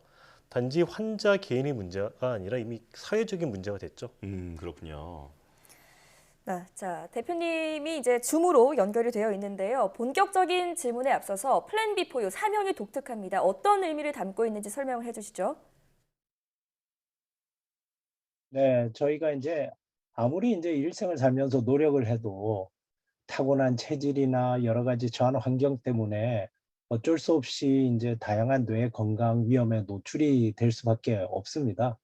단지 환자 개인의 문제가 아니라 이미 사회적인 문제가 됐죠. 그렇군요. 자, 대표님이 이제 줌으로 연결이 되어 있는데요. 본격적인 질문에 앞서서 플랜 B 포유 사명이 독특합니다. 어떤 의미를 담고 있는지 설명을 해주시죠. 네, 저희가 아무리 일생을 살면서 노력을 해도 타고난 체질이나 여러 가지 저한 환경 때문에 어쩔 수 없이 다양한 뇌 건강 위험에 노출이 될 수밖에 없습니다.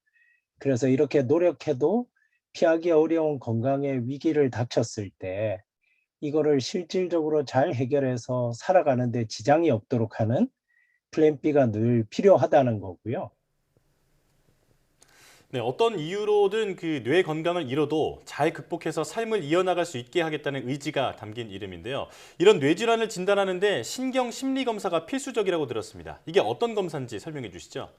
그래서 이렇게 노력해도 피하기 어려운 건강의 위기를 닥쳤을 때 이거를 실질적으로 잘 해결해서 살아가는 데 지장이 없도록 하는 플랜 B가 늘 필요하다는 거고요. 네, 어떤 이유로든 그 뇌 건강을 잃어도 잘 극복해서 삶을 이어나갈 수 있게 하겠다는 의지가 담긴 이름인데요. 이런 뇌질환을 진단하는 데 신경심리검사가 필수적이라고 들었습니다. 이게 어떤 검사인지 설명해 주시죠.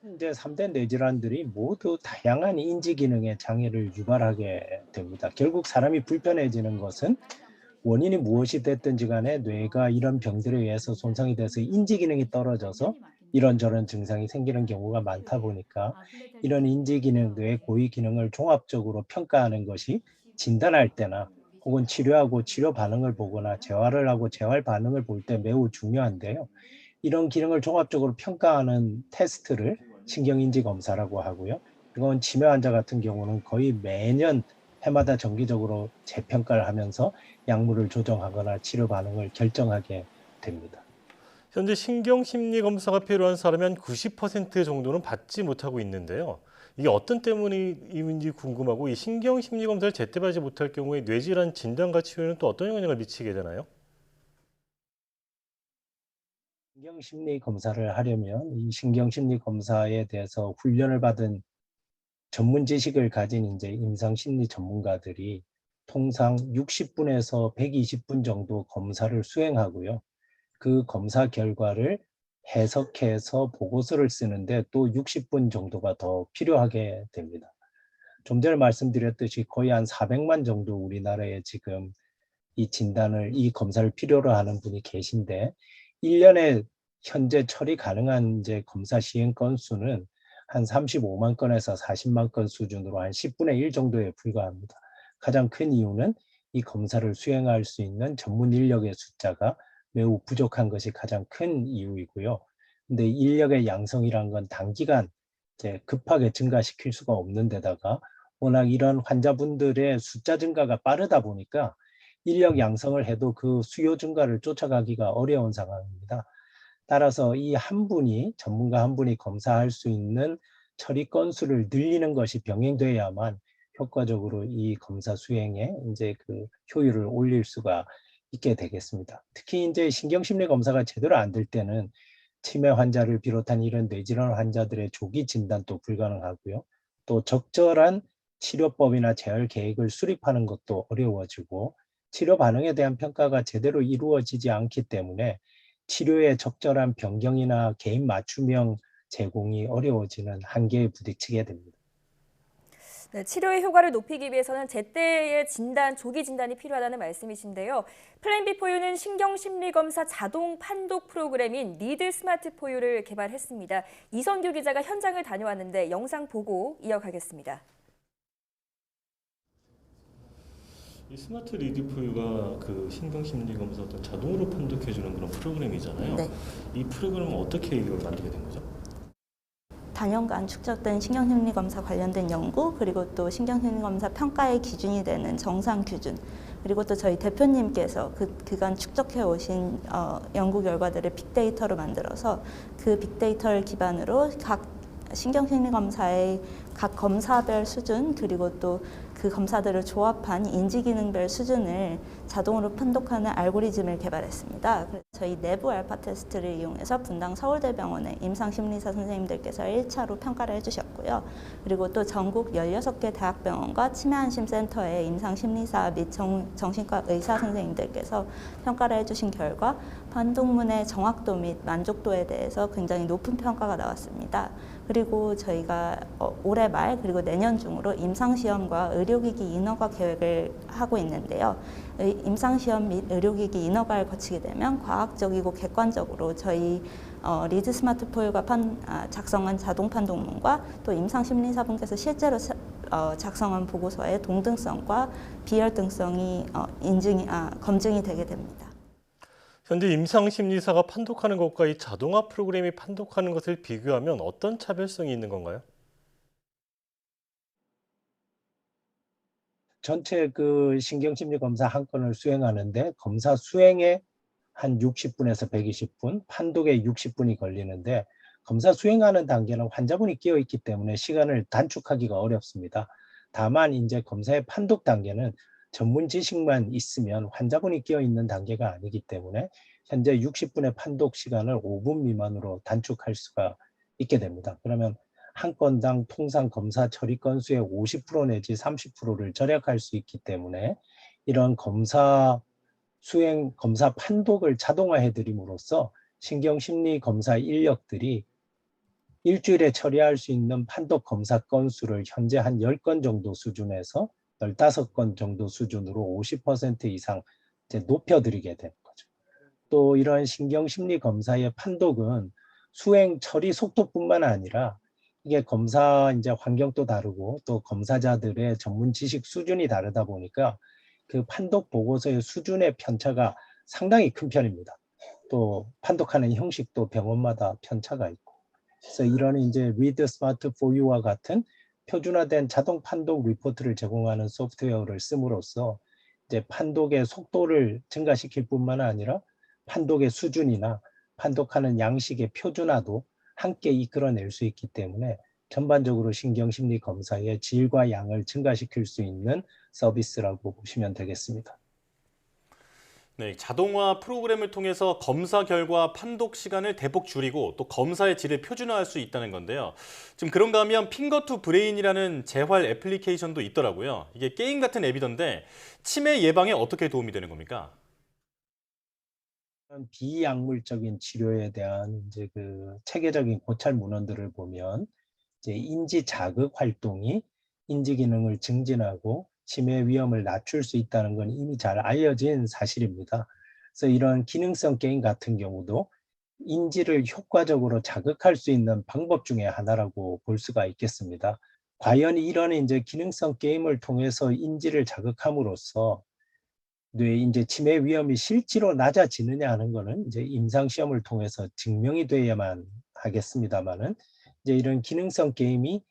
이제 3대 뇌질환들이 모두 다양한 인지 기능의 장애를 유발하게 됩니다. 결국 사람이 불편해지는 것은 원인이 무엇이 됐든지 간에 뇌가 이런 병들에 의해서 손상이 돼서 인지 기능이 떨어져서 이런저런 증상이 생기는 경우가 많다 보니까 이런 인지 기능, 뇌 고위 기능을 종합적으로 평가하는 것이 진단할 때나 혹은 치료하고 치료 반응을 보거나 재활을 하고 재활 반응을 볼 때 매우 중요한데요. 이런 기능을 종합적으로 평가하는 테스트를 신경인지 검사라고 하고요. 이건 치매 환자 같은 경우는 거의 매년 해마다 정기적으로 재평가를 하면서 약물을 조정하거나 치료 반응을 결정하게 됩니다. 현재 신경심리 검사가 필요한 사람이 한 90% 정도는 받지 못하고 있는데요. 이게 어떤 때문인지 궁금하고 이 신경심리 검사를 제때 받지 못할 경우에 뇌질환 진단과 치료에는 또 어떤 영향을 미치게 되나요? 신경심리 검사를 하려면 이 신경심리 검사에 대해서 훈련을 받은 전문 지식을 가진 이제 임상심리 전문가들이 통상 60분에서 120분 정도 검사를 수행하고요. 그 검사 결과를 해석해서 보고서를 쓰는데 또 60분 정도가 더 필요하게 됩니다. 좀 전에 말씀드렸듯이 거의 한 400만 정도 우리나라에 지금 이 검사를 필요로 하는 분이 계신데 1년에 현재 처리 가능한 이제 검사 시행 건수는 한 35만 건에서 40만 건 수준으로 한 10분의 1 정도에 불과합니다. 가장 큰 이유는 이 검사를 수행할 수 있는 전문 인력의 숫자가 매우 부족한 것이 가장 큰 이유이고요. 근데 인력의 양성이란 건 단기간 이제 급하게 증가시킬 수가 없는 데다가 워낙 이런 환자분들의 숫자 증가가 빠르다 보니까 인력 양성을 해도 그 수요 증가를 쫓아가기가 어려운 상황입니다. 따라서 이 전문가 한 분이 검사할 수 있는 처리 건수를 늘리는 것이 병행돼야만 효과적으로 이 검사 수행에 이제 그 효율을 올릴 수가 있게 되겠습니다. 특히 이제 신경심리 검사가 제대로 안 될 때는 치매 환자를 비롯한 이런 뇌질환 환자들의 조기 진단도 불가능하고요. 또 적절한 치료법이나 재활 계획을 수립하는 것도 어려워지고 치료 반응에 대한 평가가 제대로 이루어지지 않기 때문에 치료의 적절한 변경이나 개인 맞춤형 제공이 어려워지는 한계에 부딪히게 됩니다. 네, 치료의 효과를 높이기 위해서는 제때의 진단, 조기 진단이 필요하다는 말씀이신데요. 플랜 B 포유는 신경심리검사 자동 판독 프로그램인 리드 스마트 포유를 개발했습니다. 이선규 기자가 현장을 다녀왔는데 영상 보고 이어가겠습니다. 이 스마트 리드 포유가 그 신경심리 검사 어떤 자동으로 판독해주는 그런 프로그램이잖아요. 네. 이 프로그램은 어떻게 이걸 만들게 된 거죠? 단연간 축적된 신경심리검사 관련된 연구, 그리고 또 신경심리검사 평가의 기준이 되는 정상 기준, 그리고 또 저희 대표님께서 그간 축적해 오신 연구 결과들을 빅데이터로 만들어서 그 빅데이터를 기반으로 각 신경심리검사의 각 검사별 수준, 그리고 또 그 검사들을 조합한 인지기능별 수준을 자동으로 판독하는 알고리즘을 개발했습니다. 저희 내부 알파 테스트를 이용해서 분당 서울대병원의 임상심리사 선생님들께서 1차로 평가를 해주셨고요. 그리고 또 전국 16개 대학병원과 치매안심센터의 임상심리사 및 정신과 의사 선생님들께서 평가를 해주신 결과 판독문의 정확도 및 만족도에 대해서 굉장히 높은 평가가 나왔습니다. 그리고 저희가 올해 말 그리고 내년 중으로 임상시험과 의료기기 인허가 계획을 하고 있는데요. 임상시험 및 의료기기 인허가를 거치게 되면 과학적이고 객관적으로 저희 리드 스마트 포유가 작성한 자동 판독문과 또 임상심리사분께서 실제로 작성한 보고서의 동등성과 비열등성이 검증이 되게 됩니다. 현재 임상심리사가 판독하는 것과 이 자동화 프로그램이 판독하는 것을 비교하면 어떤 차별성이 있는 건가요? 전체 그 신경심리 검사 한 건을 수행하는데 검사 수행에 한 60분에서 120분, 판독에 60분이 걸리는데 검사 수행하는 단계는 환자분이 끼어 있기 때문에 시간을 단축하기가 어렵습니다. 다만 이제 검사의 판독 단계는 전문 지식만 있으면 환자분이 끼어 있는 단계가 아니기 때문에 현재 60분의 판독 시간을 5분 미만으로 단축할 수가 있게 됩니다. 그러면 한 건당 통상 검사 처리 건수의 50% 내지 30%를 절약할 수 있기 때문에 이런 검사 판독을 자동화해 드림으로써 신경심리 검사 인력들이 일주일에 처리할 수 있는 판독 검사 건수를 현재 한 10건 정도 수준에서 15건 정도 수준으로 50% 이상 이제 높여드리게 되는 거죠. 또 이런 신경심리 검사의 판독은 수행 처리 속도뿐만 아니라 이게 검사 이제 환경도 다르고 또 검사자들의 전문 지식 수준이 다르다 보니까 그 판독 보고서의 수준의 편차가 상당히 큰 편입니다. 또 판독하는 형식도 병원마다 편차가 있고. 그래서 이런 이제 Read Smart for You와 같은 표준화된 자동 판독 리포트를 제공하는 소프트웨어를 씀으로써 이제 판독의 속도를 증가시킬 뿐만 아니라 판독의 수준이나 판독하는 양식의 표준화도 함께 이끌어낼 수 있기 때문에 전반적으로 신경심리 검사의 질과 양을 증가시킬 수 있는 서비스라고 보시면 되겠습니다. 네, 자동화 프로그램을 통해서 검사 결과 판독 시간을 대폭 줄이고 또 검사의 질을 표준화할 수 있다는 건데요. 지금 그런가 하면 핑거 투 브레인이라는 재활 애플리케이션도 있더라고요. 이게 게임 같은 앱이던데 치매 예방에 어떻게 도움이 되는 겁니까? 비약물적인 치료에 대한 이제 그 체계적인 고찰 문헌들을 보면 이제 인지 자극 활동이 인지 기능을 증진하고 치매 위험을 낮출 수 있다는 건 이미 잘 알려진 사실입니다. 그래서 이런 기능성 게임 같은 경우도 인지를 효과적으로 자극할 수 있는 방법 중에 하나라고 볼 수가 있겠습니다. 과연 이런 이제 기능성 게임을 통해서 인지를 자극함으로써 뇌 이제 치매 위험이 실제로 낮아지느냐 하는 거는 이제 임상 시험을 통해서 증명이 돼야만 하겠습니다만은 이제 이런 기능성 게임이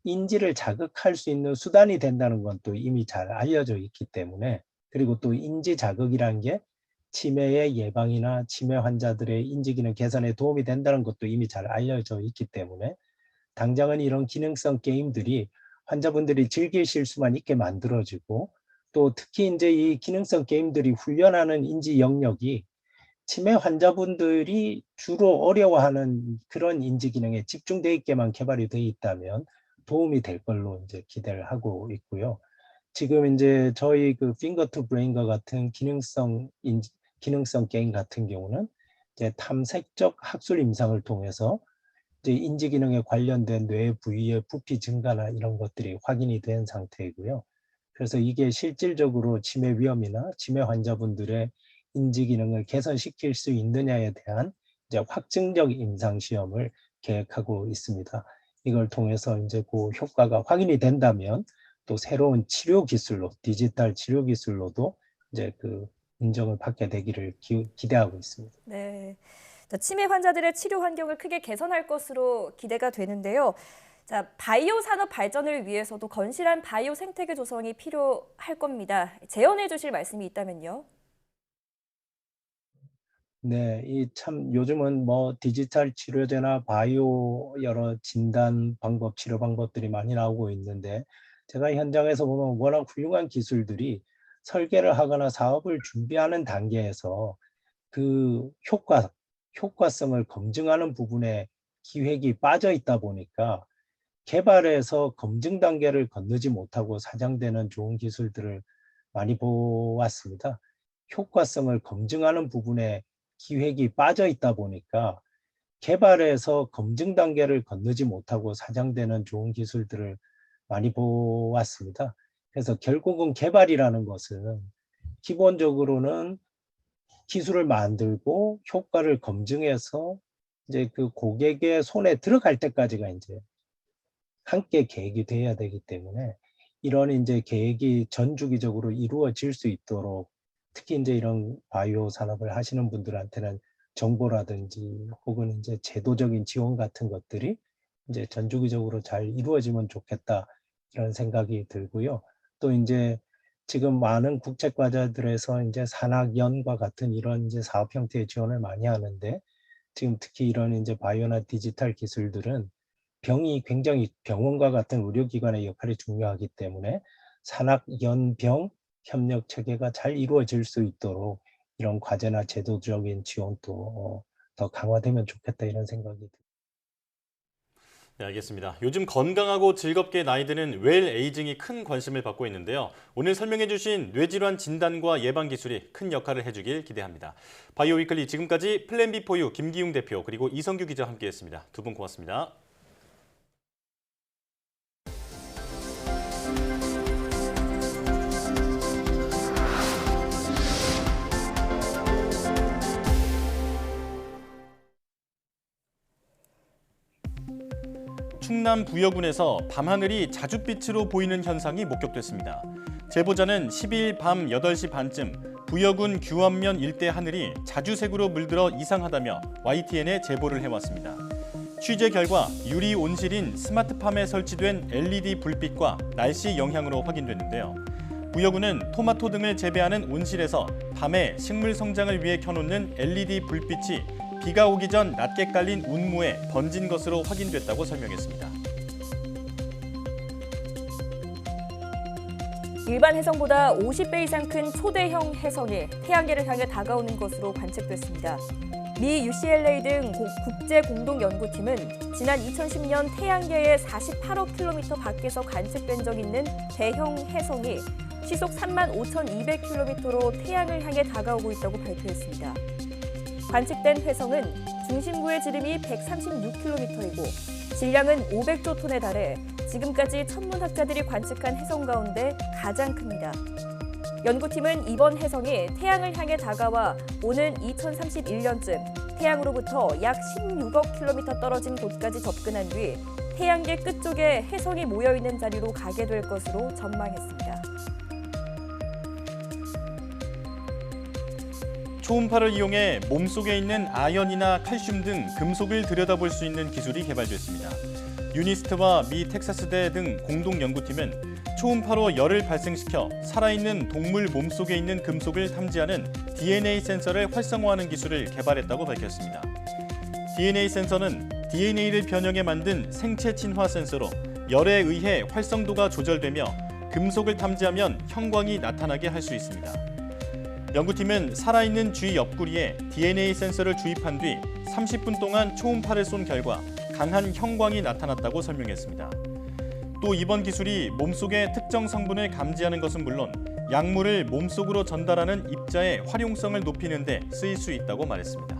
인지를 자극할 수 있는 수단이 된다는 건 또 이미 잘 알려져 있기 때문에 그리고 또 인지 자극이라는 게 치매의 예방이나 치매 환자들의 인지 기능 개선에 도움이 된다는 것도 이미 잘 알려져 있기 때문에 당장은 이런 기능성 게임들이 환자분들이 즐기실 수만 있게 만들어지고 또 특히 이제 이 기능성 게임들이 훈련하는 인지 영역이 치매 환자분들이 주로 어려워하는 그런 인지 기능에 집중돼 있게만 개발이 돼 있다면 도움이 될 걸로 이제 기대를 하고 있고요. 지금 이제 저희 그 핑거 투 브레인과 같은 기능성 게임 같은 경우는 이제 탐색적 학술 임상을 통해서 이제 인지 기능에 관련된 뇌 부위의 부피 증가나 이런 것들이 확인이 된 상태이고요. 그래서 이게 실질적으로 치매 위험이나 치매 환자분들의 인지 기능을 개선시킬 수 있느냐에 대한 이제 확증적 임상 시험을 계획하고 있습니다. 이걸 통해서 이제 그 효과가 확인이 된다면 또 새로운 치료 기술로 디지털 치료 기술로도 이제 그 인정을 받게 되기를 기대하고 있습니다. 네. 자, 치매 환자들의 치료 환경을 크게 개선할 것으로 기대가 되는데요. 자, 바이오 산업 발전을 위해서도 건실한 바이오 생태계 조성이 필요할 겁니다. 제언해 주실 말씀이 있다면요. 네, 이 참 요즘은 뭐 디지털 치료제나 바이오 여러 진단 방법, 치료 방법들이 많이 나오고 있는데 제가 현장에서 보면 워낙 훌륭한 기술들이 설계를 하거나 사업을 준비하는 단계에서 그 효과성을 검증하는 부분에 기획이 빠져 있다 보니까 개발에서 검증 단계를 건너지 못하고 사장되는 좋은 기술들을 많이 보았습니다. 효과성을 검증하는 부분에 기획이 빠져 있다 보니까 개발에서 검증 단계를 건너지 못하고 사장되는 좋은 기술들을 많이 보았습니다. 그래서 결국은 개발이라는 것은 기본적으로는 기술을 만들고 효과를 검증해서 이제 그 고객의 손에 들어갈 때까지가 이제 함께 계획이 돼야 되기 때문에 이런 이제 계획이 전주기적으로 이루어질 수 있도록 특히 이제 이런 바이오 산업을 하시는 분들한테는 정보라든지 혹은 이제 제도적인 지원 같은 것들이 이제 전주기적으로 잘 이루어지면 좋겠다 이런 생각이 들고요. 또 이제 지금 많은 국책과제들에서 이제 산학연과 같은 이런 이제 사업 형태의 지원을 많이 하는데 지금 특히 이런 이제 바이오나 디지털 기술들은 병이 굉장히 병원과 같은 의료기관의 역할이 중요하기 때문에 산학연병 협력 체계가 잘 이루어질 수 있도록 이런 과제나 제도적인 지원도 더 강화되면 좋겠다 이런 생각이 듭니다. 네, 알겠습니다. 요즘 건강하고 즐겁게 나이 드는 웰 에이징이 큰 관심을 받고 있는데요. 오늘 설명해 주신 뇌질환 진단과 예방 기술이 큰 역할을 해주길 기대합니다. 바이오 위클리 지금까지 플랜 B4U 김기웅 대표 그리고 이성규 기자와 함께했습니다. 두 분 고맙습니다. 충남 부여군에서 밤하늘이 자줏빛으로 보이는 현상이 목격됐습니다. 제보자는 12일 밤 8시 반쯤 부여군 규안면 일대 하늘이 자주색으로 물들어 이상하다며 YTN에 제보를 해왔습니다. 취재 결과 유리 온실인 스마트팜에 설치된 LED 불빛과 날씨 영향으로 확인됐는데요. 부여군은 토마토 등을 재배하는 온실에서 밤에 식물 성장을 위해 켜놓는 LED 불빛이 비가 오기 전 낮게 깔린 운무에 번진 것으로 확인됐다고 설명했습니다. 일반 혜성보다 50배 이상 큰 초대형 혜성이 태양계를 향해 다가오는 것으로 관측됐습니다. 미 UCLA 등 국제공동연구팀은 지난 2010년 태양계의 48억 킬로미터 밖에서 관측된 적 있는 대형 혜성이 시속 35,200km로 태양을 향해 다가오고 있다고 발표했습니다. 관측된 혜성은 중심부의 지름이 136km이고 질량은 500조 톤에 달해 지금까지 천문학자들이 관측한 혜성 가운데 가장 큽니다. 연구팀은 이번 혜성이 태양을 향해 다가와 오는 2031년쯤 태양으로부터 약 16억 킬로미터 떨어진 곳까지 접근한 뒤 태양계 끝쪽에 혜성이 모여있는 자리로 가게 될 것으로 전망했습니다. 초음파를 이용해 몸속에 있는 아연이나 칼슘 등 금속을 들여다볼 수 있는 기술이 개발됐습니다. 유니스트와 미 텍사스대 등 공동연구팀은 초음파로 열을 발생시켜 살아있는 동물 몸속에 있는 금속을 탐지하는 DNA 센서를 활성화하는 기술을 개발했다고 밝혔습니다. DNA 센서는 DNA를 변형해 만든 생체 친화 센서로 열에 의해 활성도가 조절되며 금속을 탐지하면 형광이 나타나게 할 수 있습니다. 연구팀은 살아있는 쥐 옆구리에 DNA 센서를 주입한 뒤 30분 동안 초음파를 쏜 결과 강한 형광이 나타났다고 설명했습니다. 또 이번 기술이 몸속의 특정 성분을 감지하는 것은 물론 약물을 몸속으로 전달하는 입자의 활용성을 높이는 데 쓰일 수 있다고 말했습니다.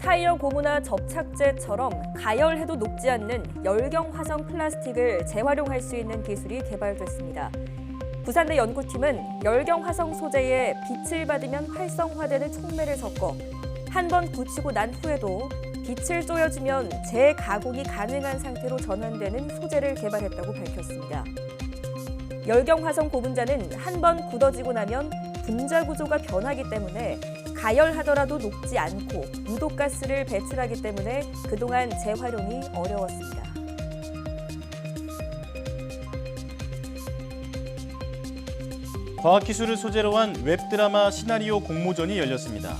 타이어 고무나 접착제처럼 가열해도 녹지 않는 열경 화성 플라스틱을 재활용할 수 있는 기술이 개발됐습니다. 부산대 연구팀은 열경 화성 소재에 빛을 받으면 활성화되는 촉매를 섞어 한 번 붙이고 난 후에도 빛을 쪼여주면 재가공이 가능한 상태로 전환되는 소재를 개발했다고 밝혔습니다. 열경 화성 고분자는 한 번 굳어지고 나면 분자 구조가 변하기 때문에 가열하더라도 녹지 않고 유독가스를 배출하기 때문에 그동안 재활용이 어려웠습니다. 과학기술을 소재로 한 웹드라마 시나리오 공모전이 열렸습니다.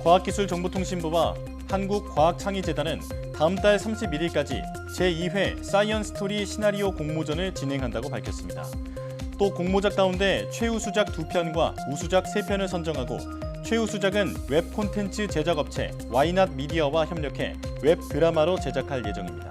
과학기술정보통신부와 한국과학창의재단은 다음 달 31일까지 제2회 사이언스 스토리 시나리오 공모전을 진행한다고 밝혔습니다. 또 공모작 가운데 최우수작 2편과 우수작 3편을 선정하고 최우수작은 웹 콘텐츠 제작업체 와이낫 미디어와 협력해 웹 드라마로 제작할 예정입니다.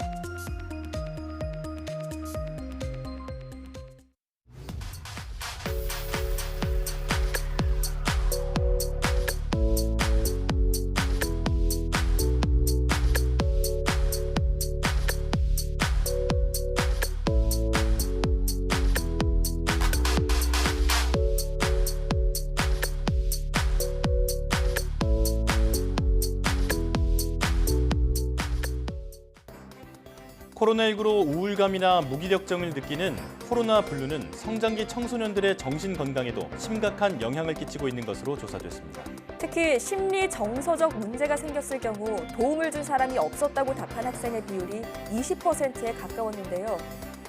코로나19로 우울감이나 무기력증을 느끼는 코로나 블루는 성장기 청소년들의 정신 건강에도 심각한 영향을 끼치고 있는 것으로 조사됐습니다. 특히 심리 정서적 문제가 생겼을 경우 도움을 준 사람이 없었다고 답한 학생의 비율이 20%에 가까웠는데요.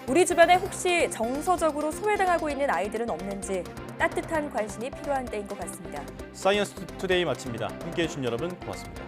우리 주변에 혹시 정서적으로 소외당하고 있는 아이들은 없는지 따뜻한 관심이 필요한 때인 것 같습니다. 사이언스 투데이 마칩니다. 함께해 주신 여러분 고맙습니다.